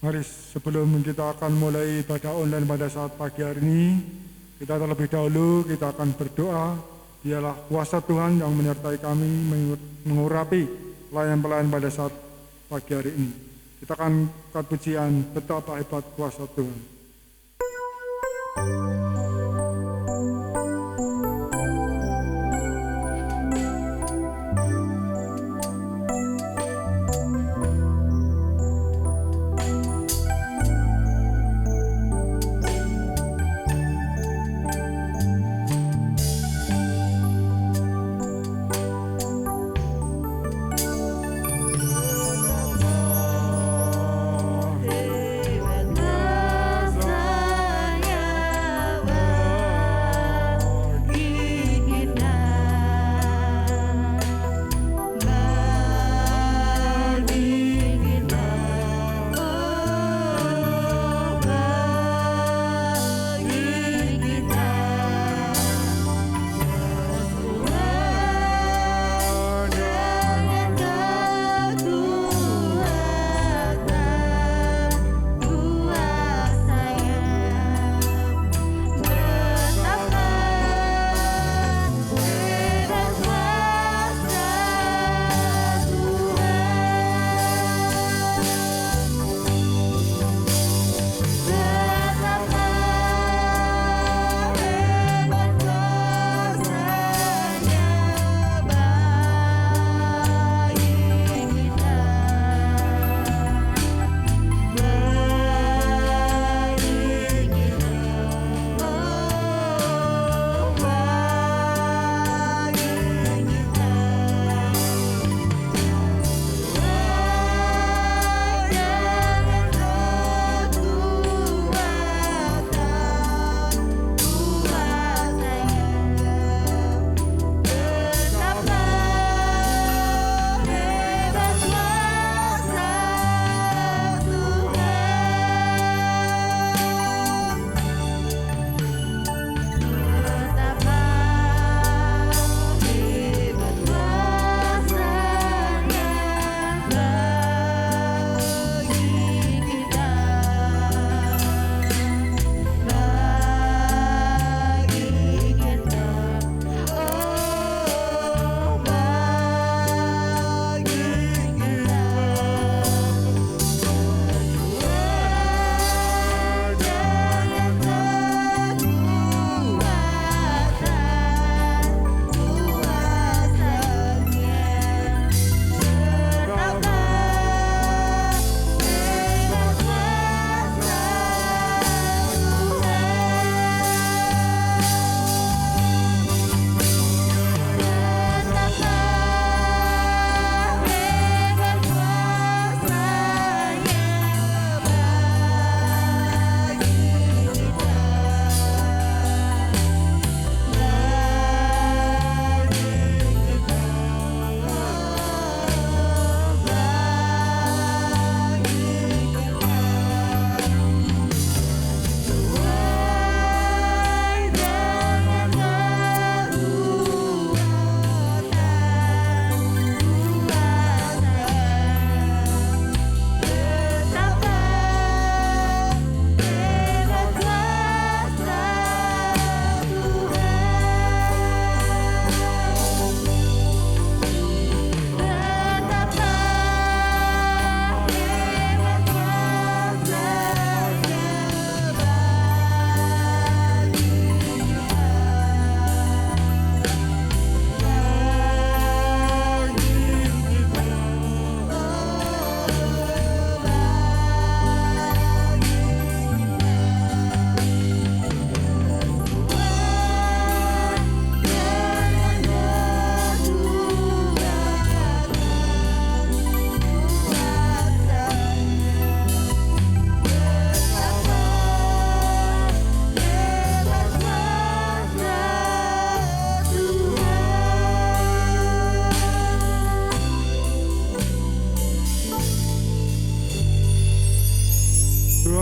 Mari sebelum kita akan mulai ibadah online pada saat pagi hari ini, kita terlebih dahulu kita akan berdoa. Dialah kuasa Tuhan yang menyertai kami mengurapi pelayan-pelayan pada saat pagi hari ini. Kita akan angkat pujian betapa hebat kuasa Tuhan.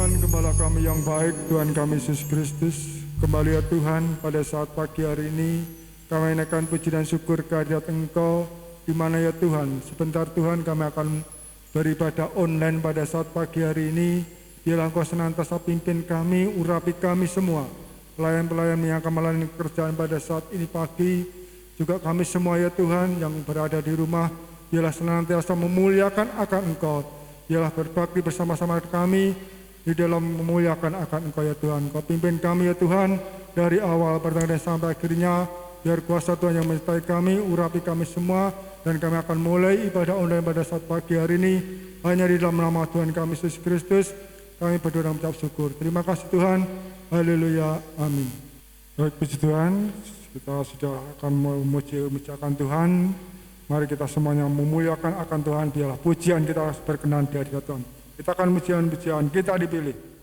Gembala kami yang baik, Tuhan kami Yesus Kristus, kembali ya Tuhan pada saat pagi hari ini kami naikkan puji dan syukur kehadirat Engkau, di mana ya Tuhan sebentar Tuhan kami akan beribadah online pada saat pagi hari ini. Biarlah Engkau senantiasa pimpin kami, urapi kami semua. Pelayan-pelayan yang akan melayani pekerjaan pada saat ini pagi, juga kami semua ya Tuhan yang berada di rumah, biarlah senantiasa memuliakan akan Engkau. Biarlah berbakti bersama-sama kami di dalam memuliakan akan Engkau ya Tuhan. Engkau pimpin kami ya Tuhan dari awal pertengahan sampai akhirnya. Biar kuasa Tuhan yang menyertai kami, urapi kami semua, dan kami akan mulai ibadah online pada saat pagi hari ini. Hanya di dalam nama Tuhan kami Yesus Kristus, kami berdoa dan mengucap syukur. Terima kasih Tuhan. Haleluya. Amin. Baik, puji Tuhan, kita sudah akan memuji-mujiakan Tuhan. Mari kita semuanya memuliakan akan Tuhan. Biarlah pujian kita berkenan di hadirat Tuhan. Kita akan pujian-pujian, kita dipilih.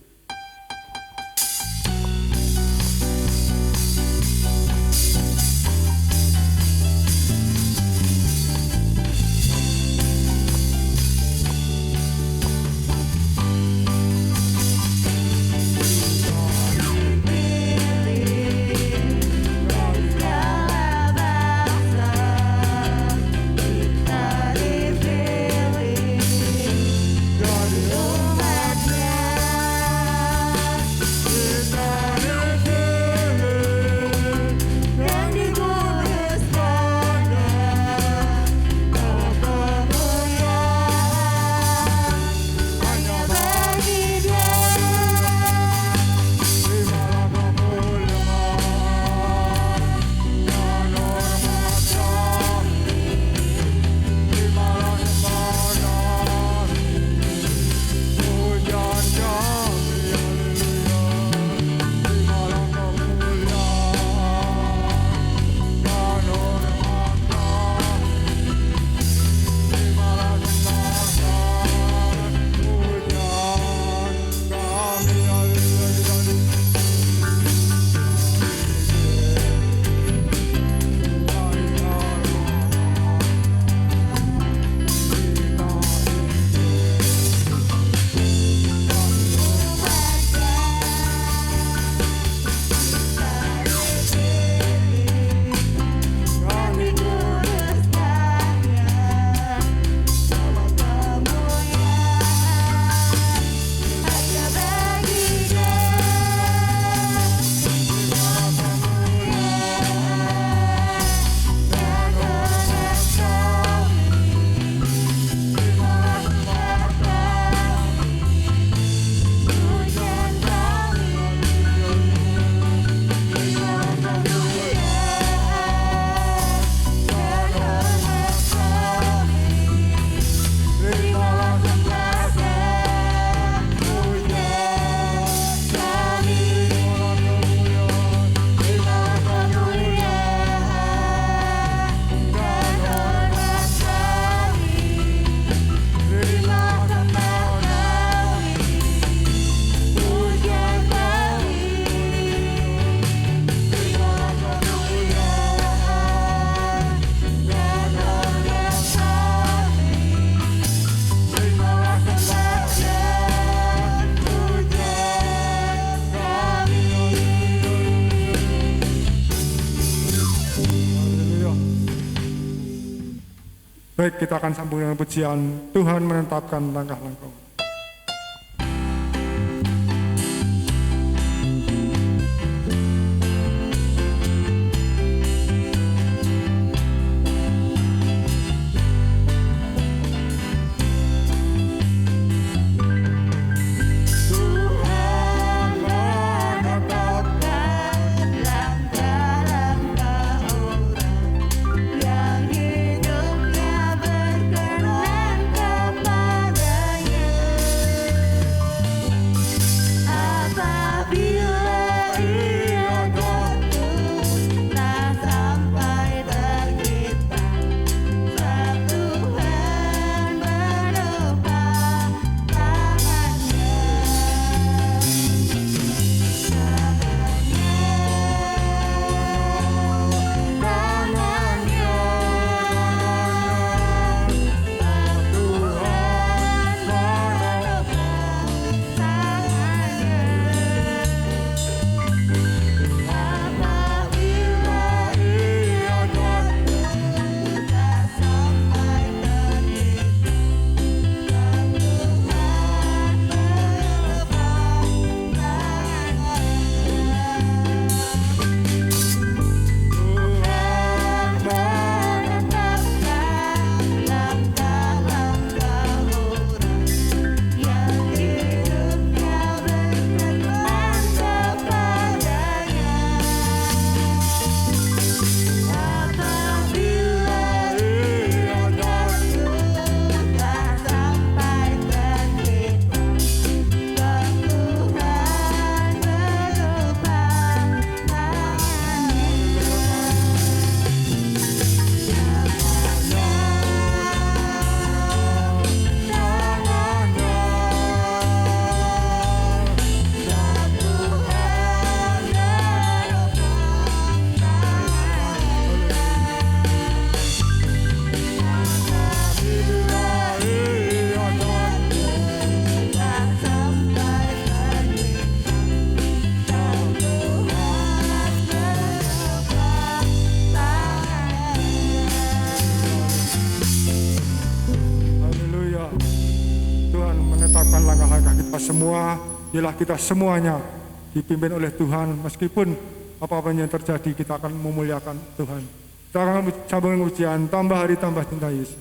Baik, kita akan sambung dengan pujian Tuhan menetapkan langkah-langkah. Yang hidupnya berkenan kepadanya. Langkah-langkah kita semua, ialah kita semuanya dipimpin oleh Tuhan. Meskipun apa-apa yang terjadi, kita akan memuliakan Tuhan. Kita akan sambung ujian, tambah hari tambah cinta Yesus.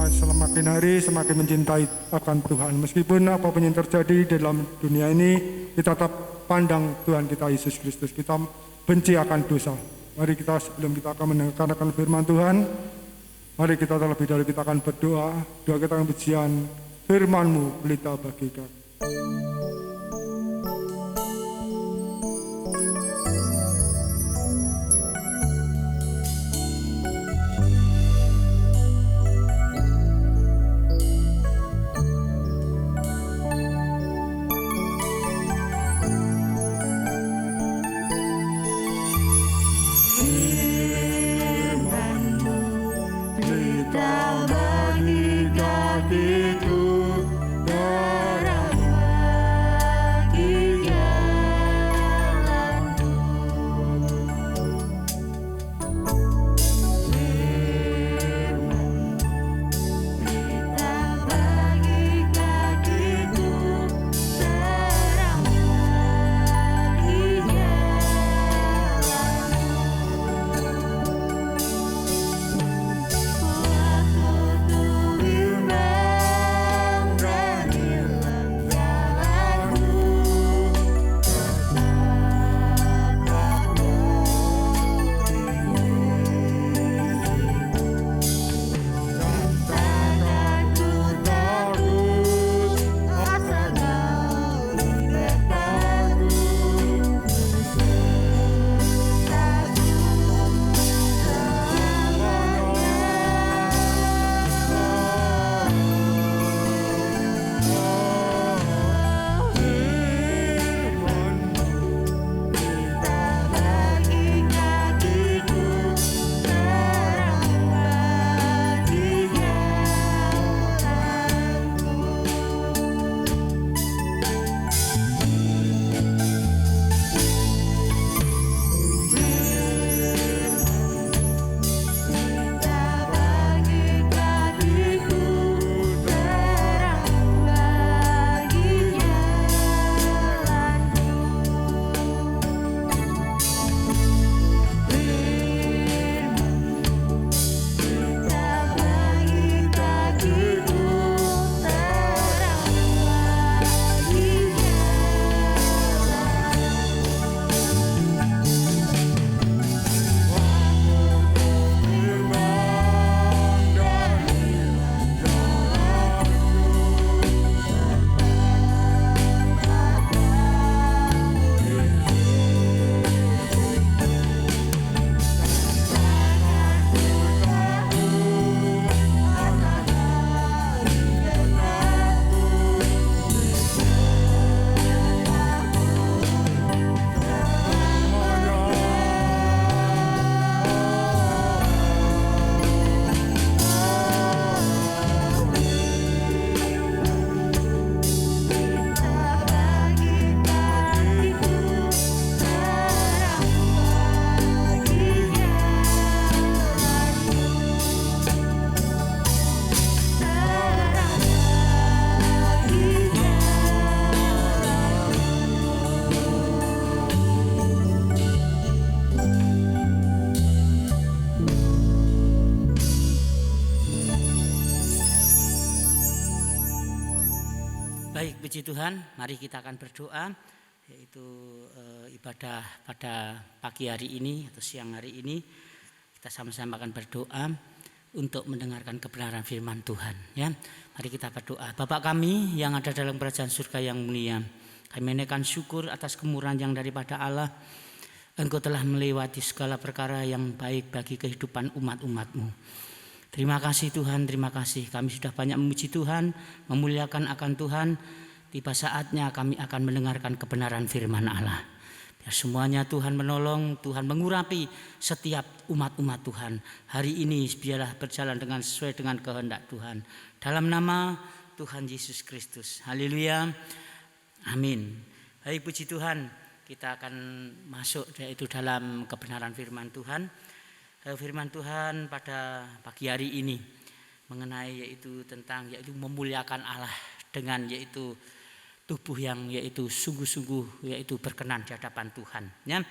Semakin hari semakin mencintai akan Tuhan. Meskipun apapun yang terjadi dalam dunia ini, kita tetap pandang Tuhan kita Yesus Kristus. Kita benci akan dosa. Mari kita, sebelum kita akan mendengarkan firman Tuhan, mari kita terlebih dahulu kita akan berdoa. Doa kita akan pujian, firman-Mu pelita bagi kami. Baik, puji Tuhan, mari kita akan berdoa, yaitu ibadah pada pagi hari ini atau siang hari ini. Kita sama-sama akan berdoa untuk mendengarkan kebenaran firman Tuhan. Ya, mari kita berdoa. Bapa kami yang ada dalam kerajaan surga yang mulia, kami menaikkan syukur atas kemurahan yang daripada Allah. Engkau telah melewati segala perkara yang baik bagi kehidupan umat-umat-Mu. Terima kasih Tuhan, terima kasih. Kami sudah banyak memuji Tuhan, memuliakan akan Tuhan. Tiba saatnya kami akan mendengarkan kebenaran firman Allah. Biar semuanya Tuhan menolong, Tuhan mengurapi setiap umat-umat Tuhan. Hari ini biarlah berjalan dengan sesuai dengan kehendak Tuhan. Dalam nama Tuhan Yesus Kristus. Haleluya. Amin. Baik, puji Tuhan. Kita akan masuk yaitu dalam kebenaran firman Tuhan. Firman Tuhan pada pagi hari ini mengenai yaitu tentang yaitu memuliakan Allah dengan yaitu tubuh yang yaitu sungguh-sungguh yaitu berkenan di hadapan Tuhan. Ya,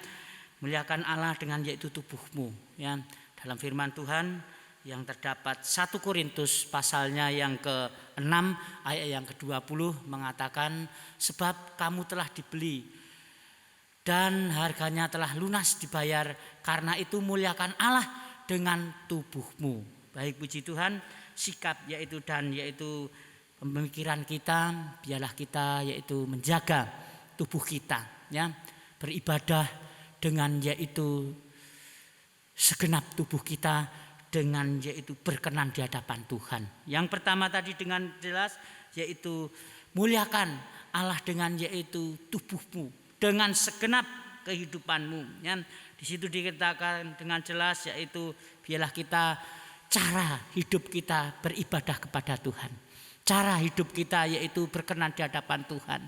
muliakan Allah dengan yaitu tubuhmu. Ya, dalam firman Tuhan yang terdapat 1 Korintus pasalnya yang ke-6 ayat yang ke-20 mengatakan, sebab kamu telah dibeli dan harganya telah lunas dibayar, karena itu muliakan Allah dengan tubuhmu. Baik, puji Tuhan, sikap yaitu pemikiran kita, biarlah kita yaitu menjaga tubuh kita, ya, beribadah dengan yaitu segenap tubuh kita dengan yaitu berkenan di hadapan Tuhan. Yang pertama tadi dengan jelas yaitu muliakan Allah dengan yaitu tubuhmu, dengan segenap kehidupanmu. Ya, di situ dikatakan dengan jelas yaitu biarlah kita cara hidup kita beribadah kepada Tuhan. Cara hidup kita yaitu berkenan di hadapan Tuhan.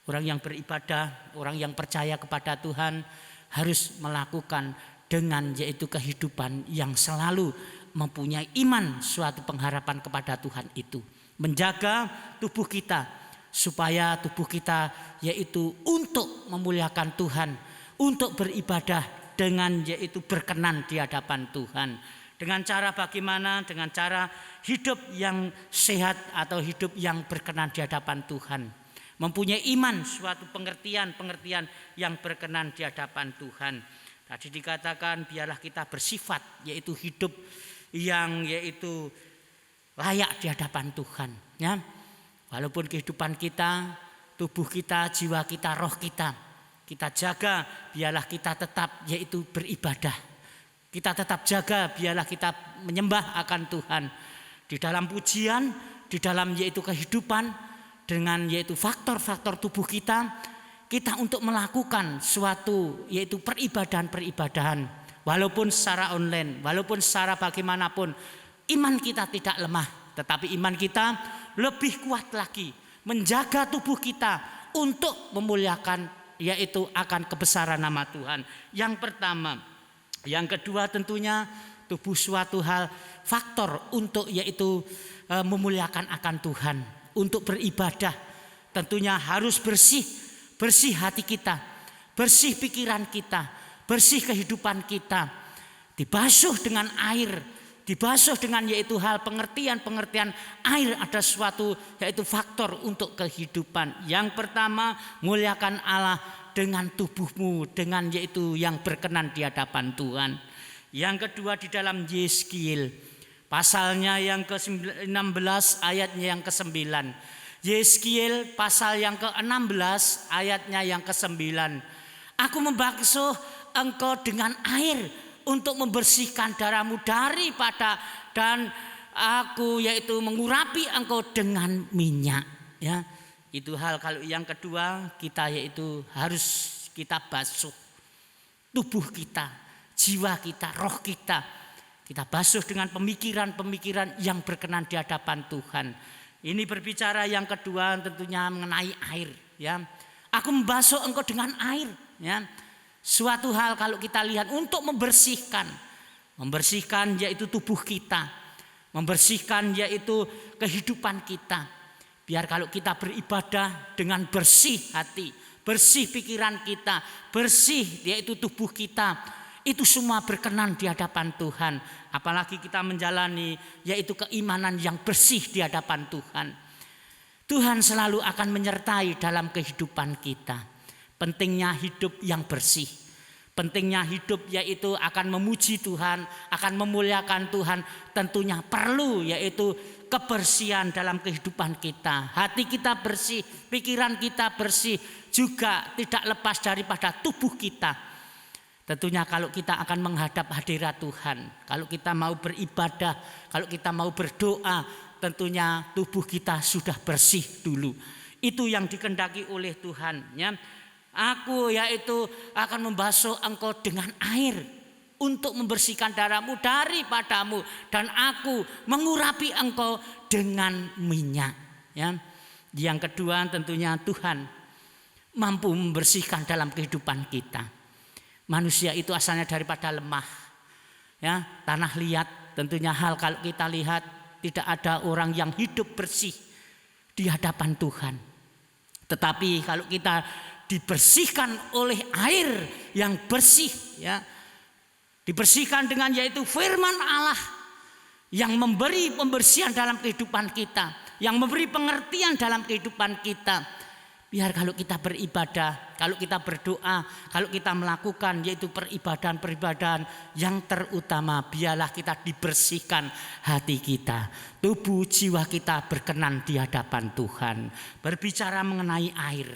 Orang yang beribadah, orang yang percaya kepada Tuhan harus melakukan dengan yaitu kehidupan yang selalu mempunyai iman, suatu pengharapan kepada Tuhan itu. Menjaga tubuh kita supaya tubuh kita yaitu untuk memuliakan Tuhan, untuk beribadah dengan yaitu berkenan di hadapan Tuhan. Dengan cara bagaimana? Dengan cara hidup yang sehat atau hidup yang berkenan di hadapan Tuhan. Mempunyai iman, suatu pengertian yang berkenan di hadapan Tuhan. Tadi dikatakan biarlah kita bersifat yaitu hidup yang yaitu layak di hadapan Tuhan. Ya. Walaupun kehidupan kita, tubuh kita, jiwa kita, roh kita jaga, biarlah kita tetap yaitu beribadah. Kita tetap jaga, biarlah kita menyembah akan Tuhan. Di dalam pujian, di dalam yaitu kehidupan, dengan yaitu faktor-faktor tubuh kita untuk melakukan suatu yaitu peribadahan. Walaupun secara online, walaupun secara bagaimanapun, iman kita tidak lemah. Tetapi iman kita lebih kuat lagi menjaga tubuh kita untuk memuliakan yaitu akan kebesaran nama Tuhan. Yang pertama, yang kedua tentunya tubuh suatu hal faktor untuk yaitu memuliakan akan Tuhan, untuk beribadah tentunya harus bersih hati kita, bersih pikiran kita, bersih kehidupan kita, dibasuh dengan air. Dibasuh dengan yaitu hal pengertian air ada suatu yaitu faktor untuk kehidupan. Yang pertama, muliakan Allah dengan tubuhmu, dengan yaitu yang berkenan di hadapan Tuhan. Yang kedua di dalam Yeskiel pasalnya yang ke-16 ayatnya yang ke-9. Yeskiel pasal yang ke-16 ayatnya yang ke-9. Aku membasuh engkau dengan air untuk membersihkan darahmu daripada, dan aku yaitu mengurapi engkau dengan minyak. Ya, itu hal. Kalau yang kedua kita yaitu harus kita basuh tubuh kita, jiwa kita, roh kita. Kita basuh dengan pemikiran yang berkenan di hadapan Tuhan. Ini berbicara yang kedua tentunya mengenai air. Ya, aku membasuh engkau dengan air. Ya. Suatu hal kalau kita lihat untuk membersihkan yaitu tubuh kita, membersihkan yaitu kehidupan kita. Biar kalau kita beribadah dengan bersih hati, bersih pikiran kita, bersih yaitu tubuh kita, itu semua berkenan di hadapan Tuhan. Apalagi kita menjalani yaitu keimanan yang bersih di hadapan Tuhan. Tuhan selalu akan menyertai dalam kehidupan kita. Pentingnya hidup yang bersih. Pentingnya hidup yaitu akan memuji Tuhan, akan memuliakan Tuhan. Tentunya perlu yaitu kebersihan dalam kehidupan kita. Hati kita bersih, pikiran kita bersih, juga tidak lepas daripada tubuh kita. Tentunya kalau kita akan menghadap hadirat Tuhan, kalau kita mau beribadah, kalau kita mau berdoa, tentunya tubuh kita sudah bersih dulu. Itu yang dikehendaki oleh Tuhan. Ya. Aku yaitu akan membasuh engkau dengan air untuk membersihkan darahmu daripadamu, dan aku mengurapi engkau dengan minyak. Ya. Yang kedua tentunya Tuhan mampu membersihkan dalam kehidupan kita. Manusia itu asalnya daripada lemah, ya, tanah liat. Tentunya hal kalau kita lihat tidak ada orang yang hidup bersih di hadapan Tuhan. Tetapi kalau kita dibersihkan oleh air yang bersih, ya, dibersihkan dengan yaitu firman Allah yang memberi pembersihan dalam kehidupan kita, yang memberi pengertian dalam kehidupan kita. Biar kalau kita beribadah, kalau kita berdoa, kalau kita melakukan yaitu peribadahan-peribadahan yang terutama, biarlah kita dibersihkan hati kita, tubuh jiwa kita berkenan di hadapan Tuhan. Berbicara mengenai air,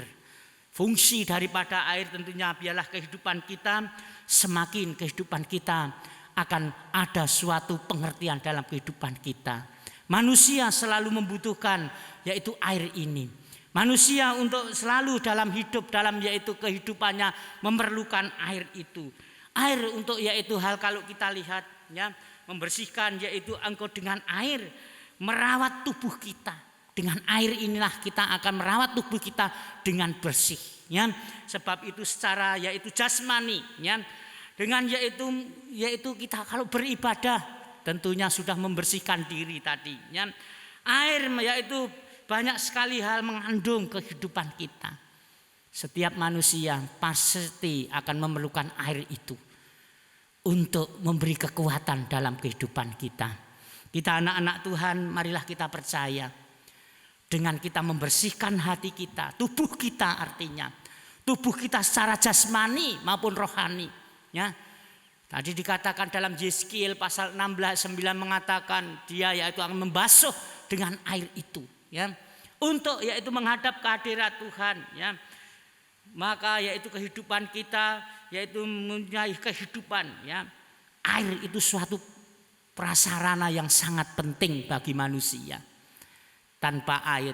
fungsi daripada air tentunya biarlah kehidupan kita, semakin kehidupan kita akan ada suatu pengertian dalam kehidupan kita. Manusia selalu membutuhkan yaitu air ini. Manusia untuk selalu dalam hidup, dalam yaitu kehidupannya memerlukan air itu. Air untuk yaitu hal kalau kita lihat, ya, membersihkan yaitu engkau dengan air, merawat tubuh kita. Dengan air inilah kita akan merawat tubuh kita dengan bersih. Ya. Sebab itu secara yaitu jasmani, ya, dengan yaitu kita kalau beribadah tentunya sudah membersihkan diri tadi. Ya. Air yaitu banyak sekali hal mengandung kehidupan kita. Setiap manusia pasti akan memerlukan air itu untuk memberi kekuatan dalam kehidupan kita. Kita anak-anak Tuhan, marilah kita percaya dengan kita membersihkan hati kita, tubuh kita artinya, tubuh kita secara jasmani maupun rohani. Ya. Tadi dikatakan dalam Yeskiel pasal 16:9 mengatakan dia yaitu akan membasuh dengan air itu. Ya, untuk yaitu menghadap kehadirat Tuhan, ya, maka yaitu kehidupan kita yaitu mempunyai kehidupan, ya. Air itu suatu prasarana yang sangat penting bagi manusia. Tanpa air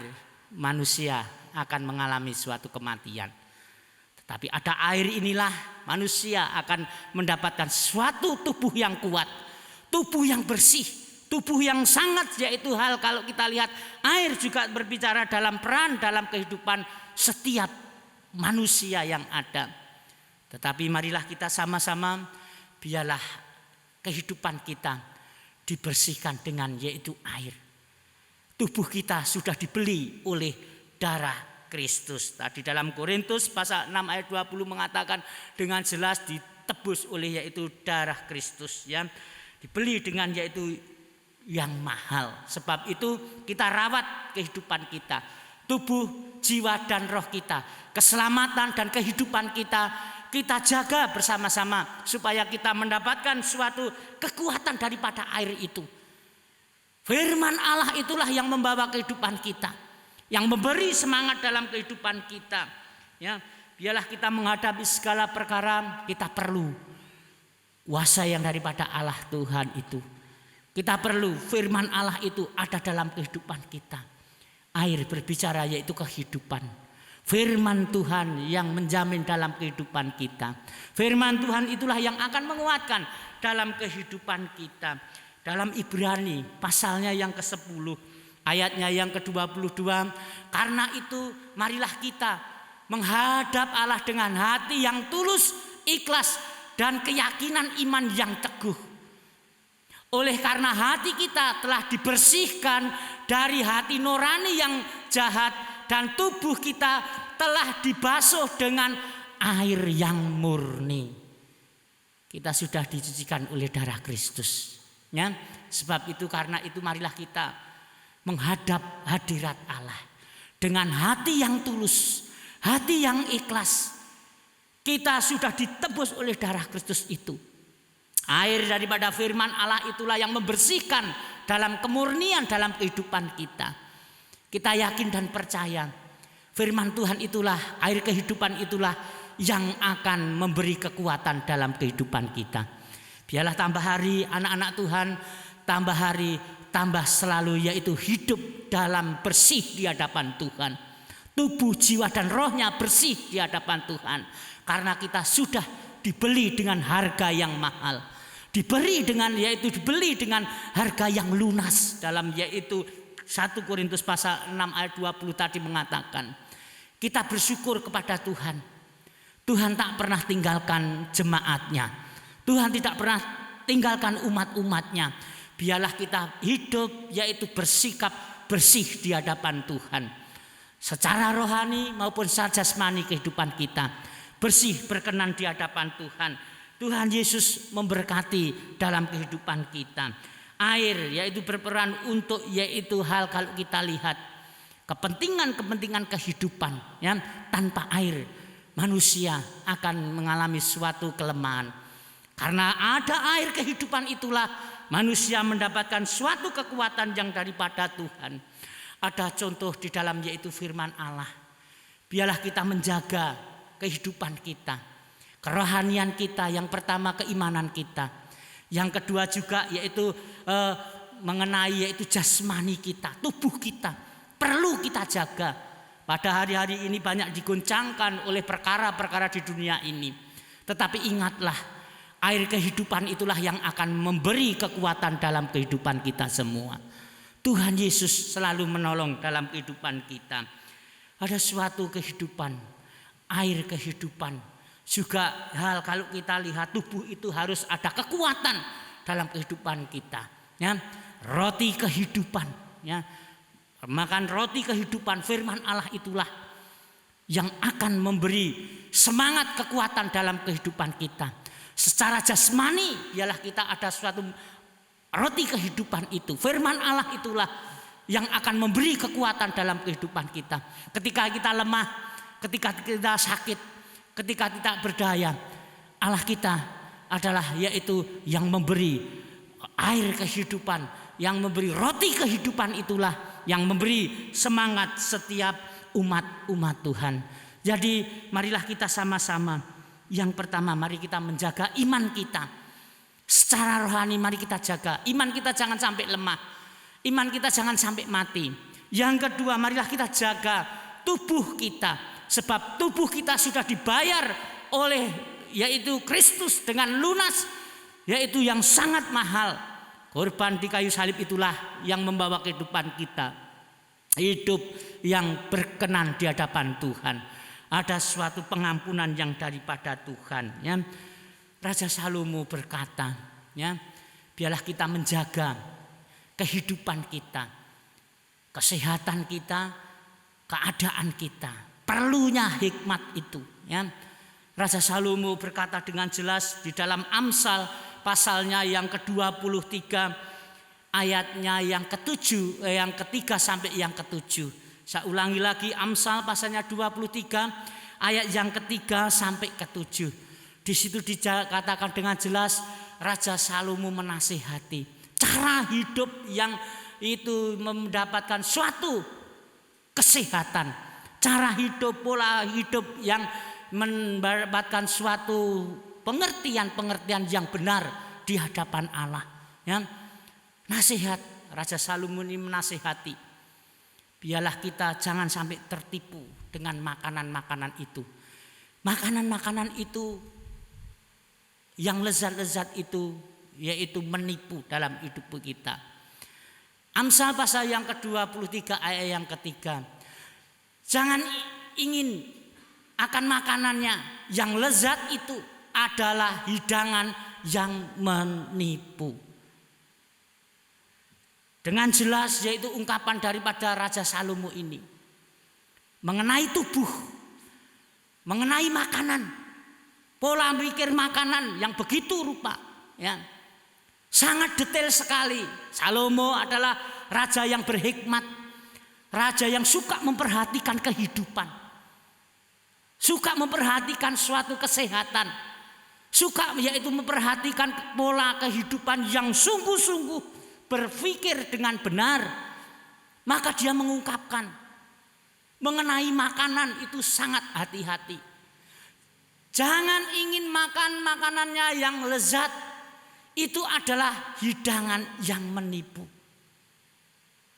manusia akan mengalami suatu kematian. Tetapi ada air inilah manusia akan mendapatkan suatu tubuh yang kuat, tubuh yang bersih, tubuh yang sangat yaitu hal kalau kita lihat air juga berbicara dalam peran dalam kehidupan setiap manusia yang ada. Tetapi marilah kita sama-sama biarlah kehidupan kita dibersihkan dengan yaitu air. Tubuh kita sudah dibeli oleh darah Kristus. Tadi dalam Korintus pasal 6 ayat 20 mengatakan dengan jelas ditebus oleh yaitu darah Kristus, ya. Dibeli dengan yaitu yang mahal. Sebab itu kita rawat kehidupan kita, tubuh, jiwa dan roh kita, keselamatan dan kehidupan kita jaga bersama-sama supaya kita mendapatkan suatu kekuatan daripada air itu. Firman Allah itulah yang membawa kehidupan kita, yang memberi semangat dalam kehidupan kita. Ya, biarlah kita menghadapi segala perkara, kita perlu kuasa yang daripada Allah Tuhan itu. Kita perlu firman Allah itu ada dalam kehidupan kita. Air berbicara yaitu kehidupan. Firman Tuhan yang menjamin dalam kehidupan kita. Firman Tuhan itulah yang akan menguatkan dalam kehidupan kita. Dalam Ibrani pasalnya yang ke-10 ayatnya yang ke-22. Karena itu marilah kita menghadap Allah dengan hati yang tulus, ikhlas dan keyakinan iman yang teguh. Oleh karena hati kita telah dibersihkan dari hati nurani yang jahat dan tubuh kita telah dibasuh dengan air yang murni. Kita sudah dicucikan oleh darah Kristus. Ya, sebab itu karena itu marilah kita menghadap hadirat Allah dengan hati yang tulus, hati yang ikhlas. Kita sudah ditebus oleh darah Kristus itu. Air daripada firman Allah itulah yang membersihkan dalam kemurnian dalam kehidupan kita. Kita yakin dan percaya firman Tuhan itulah, air kehidupan itulah yang akan memberi kekuatan dalam kehidupan kita. Biarlah tambah hari anak-anak Tuhan, tambah hari tambah selalu, yaitu hidup dalam bersih di hadapan Tuhan. Tubuh, jiwa dan rohnya bersih di hadapan Tuhan. Karena kita sudah dibeli dengan harga yang mahal. Dibeli dengan harga yang lunas, dalam yaitu 1 Korintus pasal 6 ayat 20 tadi mengatakan, kita bersyukur kepada Tuhan. Tuhan tak pernah tinggalkan jemaatnya. Tuhan tidak pernah tinggalkan umat-umatnya. Biarlah kita hidup yaitu bersikap bersih di hadapan Tuhan. Secara rohani maupun secara jasmani kehidupan kita bersih, berkenan di hadapan Tuhan. Tuhan Yesus memberkati dalam kehidupan kita. Air yaitu berperan untuk yaitu hal kalau kita lihat kepentingan kehidupan, ya. Tanpa air manusia akan mengalami suatu kelemahan. Karena ada air kehidupan itulah manusia mendapatkan suatu kekuatan yang daripada Tuhan. Ada contoh di dalam yaitu firman Allah. Biarlah kita menjaga kehidupan kita, kerohanian kita. Yang pertama keimanan kita. Yang kedua juga yaitu mengenai yaitu jasmani kita, tubuh kita. Perlu kita jaga. Pada hari-hari ini banyak digoncangkan oleh perkara-perkara di dunia ini. Tetapi ingatlah, air kehidupan itulah yang akan memberi kekuatan dalam kehidupan kita semua. Tuhan Yesus selalu menolong dalam kehidupan kita. Ada suatu kehidupan, air kehidupan. Juga hal kalau kita lihat tubuh itu harus ada kekuatan dalam kehidupan kita. Ya, roti kehidupan. Ya, makan roti kehidupan, firman Allah itulah yang akan memberi semangat kekuatan dalam kehidupan kita. Secara jasmani, biarlah kita ada suatu roti kehidupan itu. Firman Allah itulah yang akan memberi kekuatan dalam kehidupan kita. Ketika kita lemah, ketika kita sakit, ketika tidak berdaya, Allah kita adalah yaitu yang memberi air kehidupan, yang memberi roti kehidupan itulah yang memberi semangat setiap umat Tuhan. Jadi marilah kita sama-sama. Yang pertama, mari kita menjaga iman kita. Secara rohani mari kita jaga. Iman kita jangan sampai lemah. Iman kita jangan sampai mati. Yang kedua, marilah kita jaga tubuh kita. Sebab tubuh kita sudah dibayar oleh yaitu Kristus dengan lunas, yaitu yang sangat mahal. Korban di kayu salib itulah yang membawa kehidupan kita. Hidup yang berkenan di hadapan Tuhan. Ada suatu pengampunan yang daripada Tuhan. Ya. Raja Salomo berkata, ya, biarlah kita menjaga kehidupan kita, kesehatan kita, keadaan kita. Perlunya hikmat itu. Ya. Raja Salomo berkata dengan jelas di dalam Amsal pasalnya yang ke-23 ayatnya yang ke-7, yang ketiga sampai yang ke-7. Saya ulangi lagi, Amsal pasalnya 23 ayat yang ketiga sampai ke-7. Di situ dikatakan dengan jelas Raja Salomo menasihati cara hidup yang itu mendapatkan suatu kesehatan, cara hidup, pola hidup yang mendapatkan suatu pengertian yang benar di hadapan Allah. Ya. Nasihat Raja Salomo ini menasihati, biarlah kita jangan sampai tertipu dengan makanan-makanan itu. Makanan-makanan itu yang lezat-lezat itu yaitu menipu dalam hidup kita. Amsal pasal yang ke-23 ayat yang ketiga. Jangan ingin akan makanannya, yang lezat itu adalah hidangan yang menipu. Dengan jelas yaitu ungkapan daripada Raja Salomo ini mengenai tubuh, mengenai makanan, pola pikir makanan yang begitu rupa, ya, sangat detail sekali. Salomo adalah raja yang berhikmat, Raja yang suka memperhatikan kehidupan, suka memperhatikan suatu kesehatan, suka yaitu memperhatikan pola kehidupan yang sungguh-sungguh berpikir dengan benar. Maka dia mengungkapkan mengenai makanan itu sangat hati-hati. Jangan ingin makan makanannya yang lezat, itu adalah hidangan yang menipu.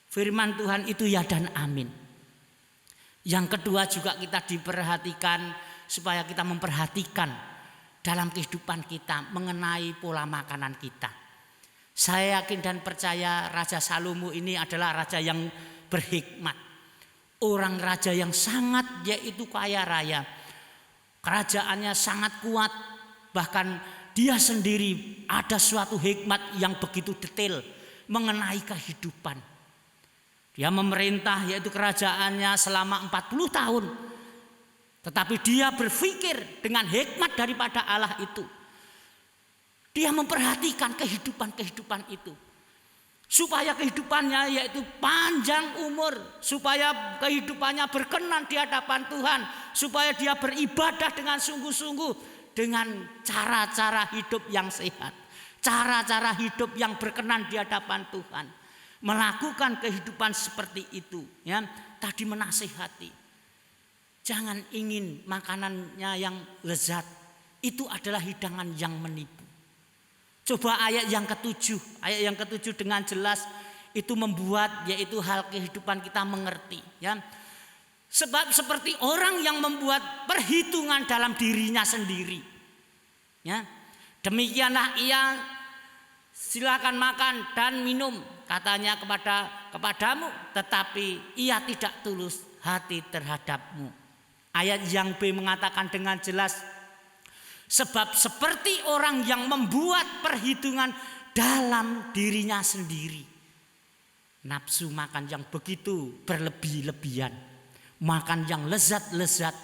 Firman Tuhan itu ya dan amin. Yang kedua juga kita diperhatikan supaya kita memperhatikan dalam kehidupan kita mengenai pola makanan kita. Saya yakin dan percaya Raja Salomo ini adalah raja yang berhikmat. Orang raja yang sangat yaitu kaya raya. Kerajaannya sangat kuat, bahkan dia sendiri ada suatu hikmat yang begitu detail mengenai kehidupan. Dia memerintah yaitu kerajaannya selama 40 tahun. Tetapi dia berpikir dengan hikmat daripada Allah itu. Dia memperhatikan kehidupan itu. Supaya kehidupannya yaitu panjang umur. Supaya kehidupannya berkenan di hadapan Tuhan. Supaya dia beribadah dengan sungguh-sungguh. Dengan cara-cara hidup yang sehat. Cara-cara hidup yang berkenan di hadapan Tuhan. Melakukan kehidupan seperti itu, ya. Tadi menasihati, jangan ingin makanannya yang lezat, itu adalah hidangan yang menipu. Coba ayat yang ketujuh dengan jelas itu membuat yaitu hal kehidupan kita mengerti, ya. Sebab seperti orang yang membuat perhitungan dalam dirinya sendiri, ya. Demikianlah ia, silakan makan dan minum, katanya kepadamu, tetapi ia tidak tulus hati terhadapmu. Ayat yang B mengatakan dengan jelas, sebab seperti orang yang membuat perhitungan dalam dirinya sendiri. Nafsu makan yang begitu berlebih-lebihan, makan yang lezat-lezat,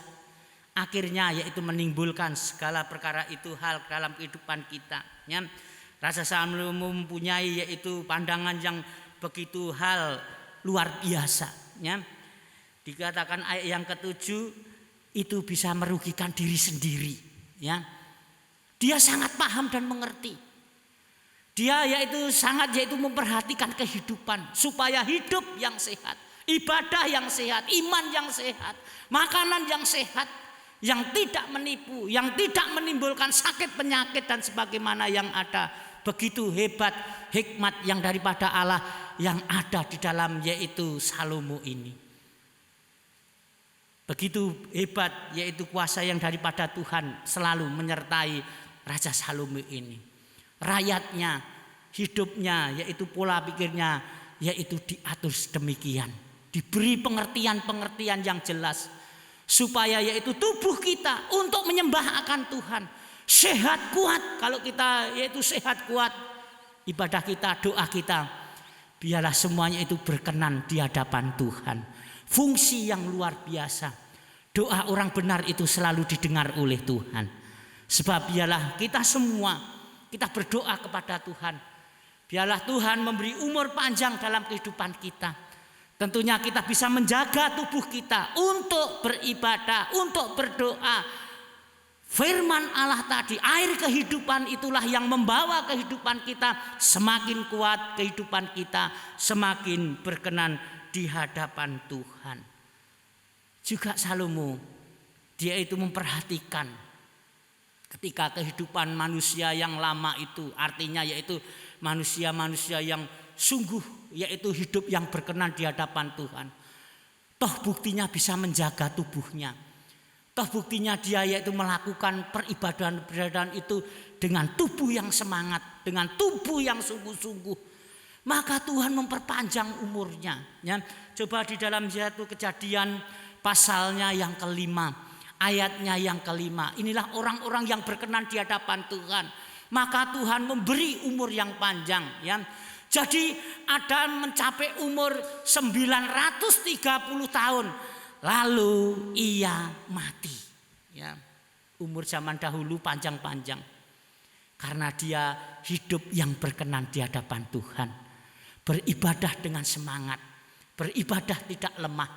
akhirnya yaitu menimbulkan segala perkara itu hal dalam kehidupan kita, ya. Raja Salomo mempunyai yaitu pandangan yang begitu hal luar biasa, ya. Dikatakan ayat yang ketujuh itu bisa merugikan diri sendiri, ya. Dia sangat paham dan mengerti. Dia yaitu sangat yaitu memperhatikan kehidupan supaya hidup yang sehat, ibadah yang sehat, iman yang sehat, makanan yang sehat, yang tidak menipu, yang tidak menimbulkan sakit penyakit dan sebagaimana yang ada. Begitu hebat hikmat yang daripada Allah yang ada di dalam yaitu Salomo ini. Begitu hebat yaitu kuasa yang daripada Tuhan selalu menyertai Raja Salomo ini. Rakyatnya, hidupnya yaitu pola pikirnya yaitu diatur sedemikian. Diberi pengertian-pengertian yang jelas supaya yaitu tubuh kita untuk menyembah akan Tuhan sehat kuat. Kalau kita yaitu sehat kuat, ibadah kita, doa kita, biarlah semuanya itu berkenan di hadapan Tuhan. Fungsi yang luar biasa. Doa orang benar itu selalu didengar oleh Tuhan. Sebab biarlah kita semua kita berdoa kepada Tuhan. Biarlah Tuhan memberi umur panjang dalam kehidupan kita. Tentunya kita bisa menjaga tubuh kita untuk beribadah, untuk berdoa. Firman Allah tadi, air kehidupan itulah yang membawa kehidupan kita semakin kuat, kehidupan kita semakin berkenan di hadapan Tuhan. Juga Salomo, dia itu memperhatikan ketika kehidupan manusia yang lama itu, artinya yaitu manusia-manusia yang sungguh yaitu hidup yang berkenan di hadapan Tuhan. Toh buktinya bisa menjaga tubuhnya. Toh buktinya dia yaitu melakukan peribadahan itu dengan tubuh yang semangat, dengan tubuh yang sungguh-sungguh. Maka Tuhan memperpanjang umurnya, ya. Coba di dalam satu Kejadian pasalnya yang kelima, ayatnya yang kelima. Inilah orang-orang yang berkenan di hadapan Tuhan. Maka Tuhan memberi umur yang panjang, ya. Jadi Adam mencapai umur 930 tahun. Lalu ia mati, ya. Umur zaman dahulu panjang-panjang karena dia hidup yang berkenan di hadapan Tuhan, beribadah dengan semangat, beribadah tidak lemah,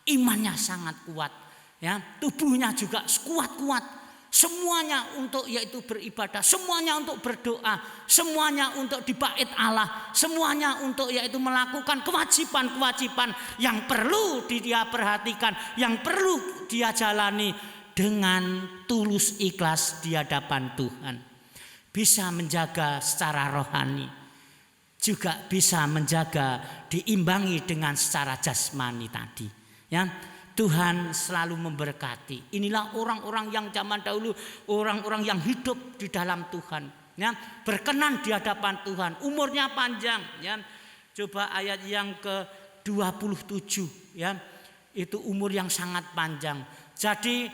imannya sangat kuat, ya, tubuhnya juga kuat-kuat. Semuanya untuk yaitu beribadah, semuanya untuk berdoa, semuanya untuk di bait Allah, semuanya untuk yaitu melakukan kewajiban-kewajiban yang perlu dia perhatikan, yang perlu dia jalani dengan tulus ikhlas di hadapan Tuhan. Bisa menjaga secara rohani, juga bisa menjaga diimbangi dengan secara jasmani tadi, ya. Tuhan selalu memberkati. Inilah orang-orang yang zaman dahulu, orang-orang yang hidup di dalam Tuhan, ya, berkenan di hadapan Tuhan, umurnya panjang, ya. Coba ayat yang ke-27, ya. Itu umur yang sangat panjang. Jadi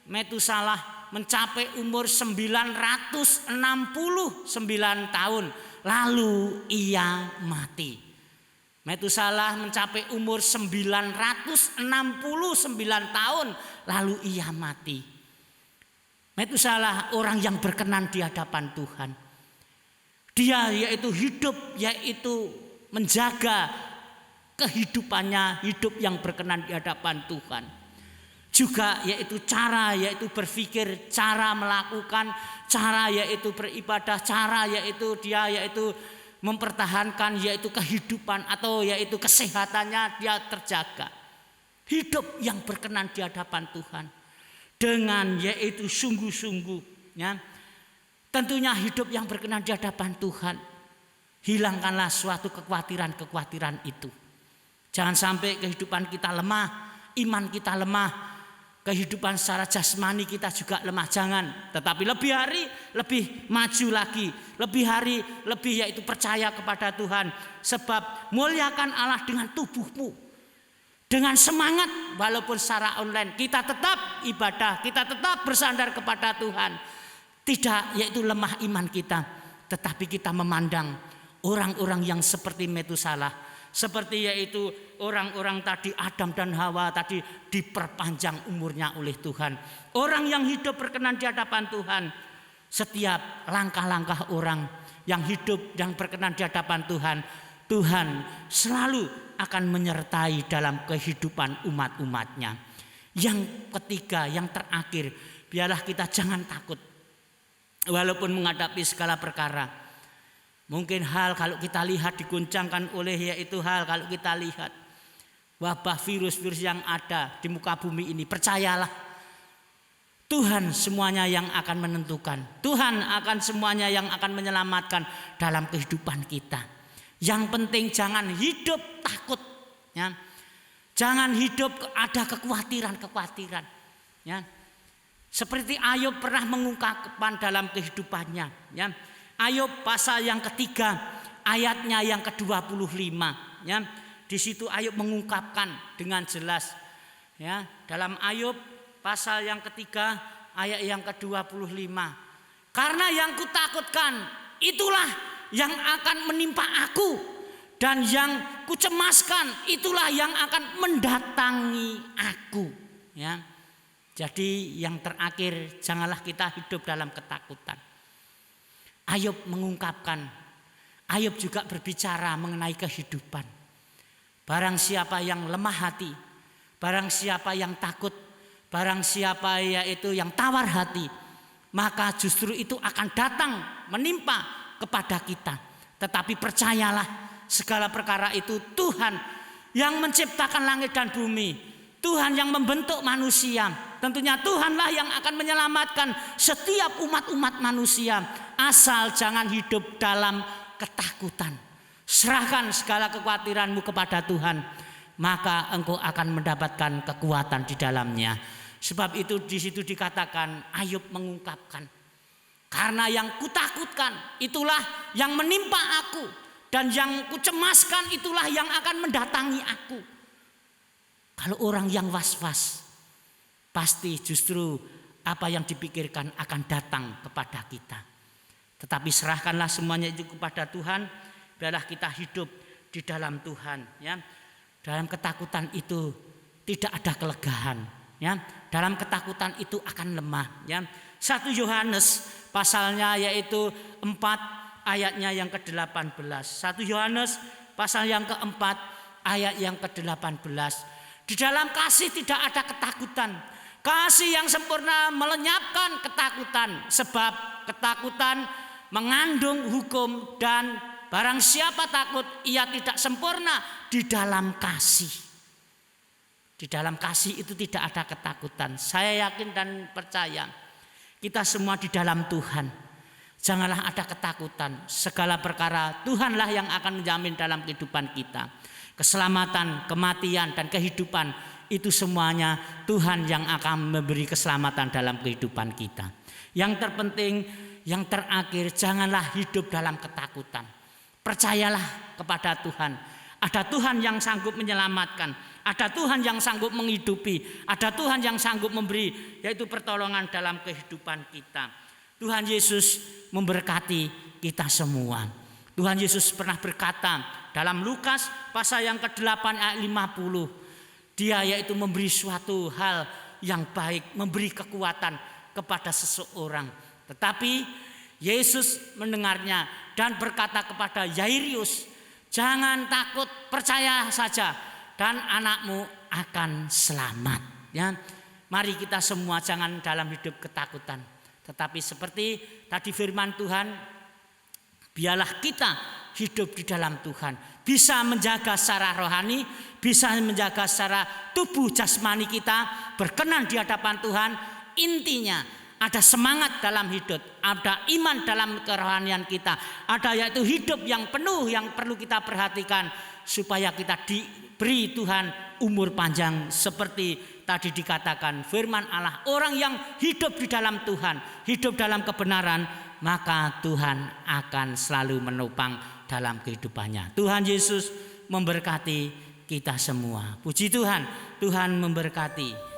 Metusalah mencapai umur 969 tahun, lalu ia mati. Metusalah mencapai umur 969 tahun, lalu ia mati. Metusalah orang yang berkenan di hadapan Tuhan. Dia yaitu hidup, yaitu menjaga kehidupannya, hidup yang berkenan di hadapan Tuhan. Juga yaitu cara yaitu berpikir, cara melakukan, cara yaitu beribadah, cara yaitu dia yaitu mempertahankan yaitu kehidupan atau yaitu kesehatannya dia terjaga. Hidup yang berkenan di hadapan Tuhan dengan yaitu sungguh-sungguh, ya. Tentunya hidup yang berkenan di hadapan Tuhan. Hilangkanlah suatu kekhawatiran-kekhawatiran itu. Jangan sampai kehidupan kita lemah, iman kita lemah, kehidupan secara jasmani kita juga lemah, jangan. Tetapi lebih hari lebih maju lagi, lebih hari lebih yaitu percaya kepada Tuhan. Sebab muliakan Allah dengan tubuhmu, dengan semangat. Walaupun secara online kita tetap ibadah, kita tetap bersandar kepada Tuhan. Tidak yaitu lemah iman kita, tetapi kita memandang orang-orang yang seperti Metusalah, seperti yaitu orang-orang tadi Adam dan Hawa tadi diperpanjang umurnya oleh Tuhan. Orang yang hidup berkenan di hadapan Tuhan. Setiap langkah-langkah orang yang hidup yang berkenan di hadapan Tuhan, Tuhan selalu akan menyertai dalam kehidupan umat-umatnya. Yang ketiga, yang terakhir, biarlah kita jangan takut walaupun menghadapi segala perkara. Mungkin hal kalau kita lihat diguncangkan oleh yaitu hal kalau kita lihat wabah virus-virus yang ada di muka bumi ini, percayalah Tuhan semuanya yang akan menentukan. Tuhan akan semuanya yang akan menyelamatkan dalam kehidupan kita. Yang penting jangan hidup takut, ya. Jangan hidup ada kekhawatiran-kekhawatiran, ya. Seperti Ayub pernah mengungkapkan dalam kehidupannya, ya. Ayub pasal yang ketiga ayatnya yang ke-25, ya. Di situ Ayub mengungkapkan dengan jelas, ya, dalam Ayub pasal yang ketiga ayat yang ke-25. Karena yang kutakutkan itulah yang akan menimpa aku, dan yang kucemaskan itulah yang akan mendatangi aku, ya. Jadi yang terakhir, janganlah kita hidup dalam ketakutan. Ayub mengungkapkan, Ayub juga berbicara mengenai kehidupan. Barang siapa yang lemah hati, barang siapa yang takut, barang siapa yaitu yang tawar hati, maka justru itu akan datang menimpa kepada kita. Tetapi percayalah, segala perkara itu Tuhan yang menciptakan langit dan bumi, Tuhan yang membentuk manusia. Tentunya Tuhanlah yang akan menyelamatkan setiap umat-umat manusia. Asal jangan hidup dalam ketakutan. Serahkan segala kekhawatiranmu kepada Tuhan, maka engkau akan mendapatkan kekuatan di dalamnya. Sebab itu di situ dikatakan Ayub mengungkapkan, karena yang kutakutkan itulah yang menimpa aku, dan yang kucemaskan itulah yang akan mendatangi aku. Kalau orang yang was-was, pasti justru apa yang dipikirkan akan datang kepada kita. Tetapi serahkanlah semuanya itu kepada Tuhan, biarlah kita hidup di dalam Tuhan, ya. Dalam ketakutan itu tidak ada kelegaan, ya. Dalam ketakutan itu akan lemah, ya. 1 Yohanes pasalnya yaitu 4 ayatnya yang ke-18. 1 Yohanes pasal yang ke-4 ayat yang ke-18. Di dalam kasih tidak ada ketakutan. Kasih yang sempurna melenyapkan ketakutan, sebab ketakutan mengandung hukum, dan barang siapa takut ia tidak sempurna di dalam kasih. Di dalam kasih itu tidak ada ketakutan. Saya yakin dan percaya kita semua di dalam Tuhan. Janganlah ada ketakutan. Segala perkara Tuhanlah yang akan menjamin dalam kehidupan kita. Keselamatan, kematian, dan kehidupan itu semuanya Tuhan yang akan memberi keselamatan dalam kehidupan kita. Yang terpenting, yang terakhir, janganlah hidup dalam ketakutan. Percayalah kepada Tuhan. Ada Tuhan yang sanggup menyelamatkan, ada Tuhan yang sanggup menghidupi, ada Tuhan yang sanggup memberi, yaitu pertolongan dalam kehidupan kita. Tuhan Yesus memberkati kita semua. Tuhan Yesus pernah berkata dalam Lukas pasal yang ke-8 ayat 50. Dia yaitu memberi suatu hal yang baik, memberi kekuatan kepada seseorang. Tetapi Yesus mendengarnya dan berkata kepada Yairus, jangan takut, percaya saja dan anakmu akan selamat. Ya, mari kita semua jangan dalam hidup ketakutan. Tetapi seperti tadi firman Tuhan, biarlah kita hidup di dalam Tuhan, bisa menjaga secara rohani, bisa menjaga secara tubuh jasmani kita berkenan di hadapan Tuhan. Intinya ada semangat dalam hidup, ada iman dalam kerohanian kita, ada yaitu hidup yang penuh yang perlu kita perhatikan supaya kita diberi Tuhan umur panjang seperti tadi dikatakan firman Allah, orang yang hidup di dalam Tuhan, hidup dalam kebenaran, maka Tuhan akan selalu menopang dalam kehidupannya. Tuhan Yesus memberkati kita semua. Puji Tuhan, Tuhan memberkati.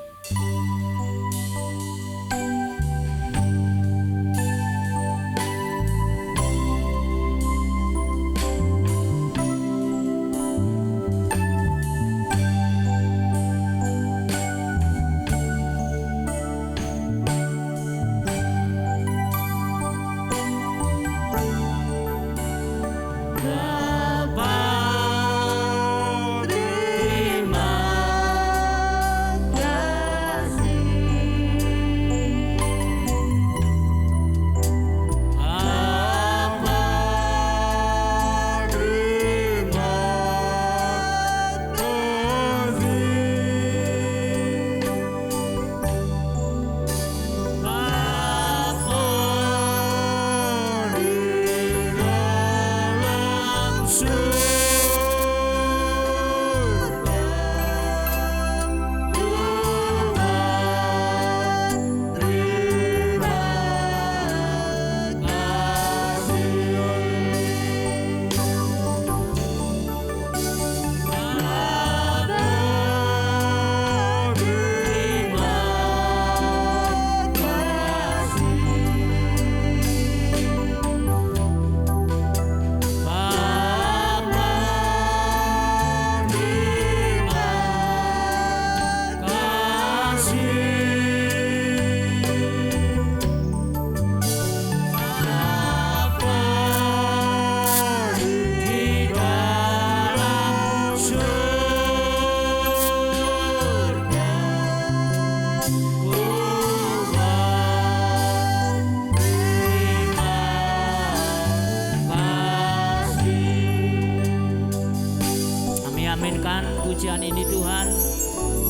Aminkan pujian ini Tuhan.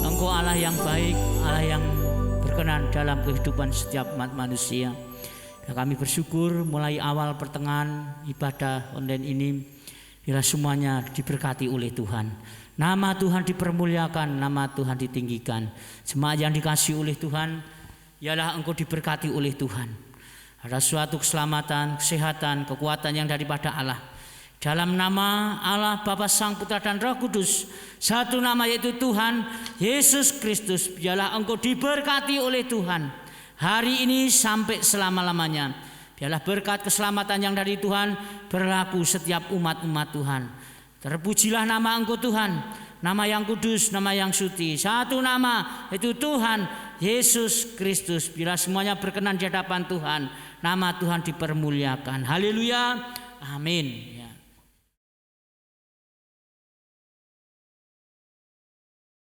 Engkau Allah yang baik, Allah yang berkenan dalam kehidupan setiap umat manusia. Dan kami bersyukur mulai awal pertengahan ibadah online ini, bila semuanya diberkati oleh Tuhan. Nama Tuhan dipermuliakan, nama Tuhan ditinggikan. Jemaat yang dikasihi oleh Tuhan, ialah engkau diberkati oleh Tuhan. Ada suatu keselamatan, kesehatan, kekuatan yang daripada Allah. Dalam nama Allah Bapa, Sang Putra dan Roh Kudus, satu nama yaitu Tuhan Yesus Kristus, biarlah engkau diberkati oleh Tuhan hari ini sampai selama-lamanya. Biarlah berkat keselamatan yang dari Tuhan berlaku setiap umat-umat Tuhan. Terpujilah nama engkau Tuhan, nama yang kudus, nama yang suci. Satu nama yaitu Tuhan Yesus Kristus. Bila semuanya berkenan di hadapan Tuhan, nama Tuhan dipermuliakan. Haleluya, amin.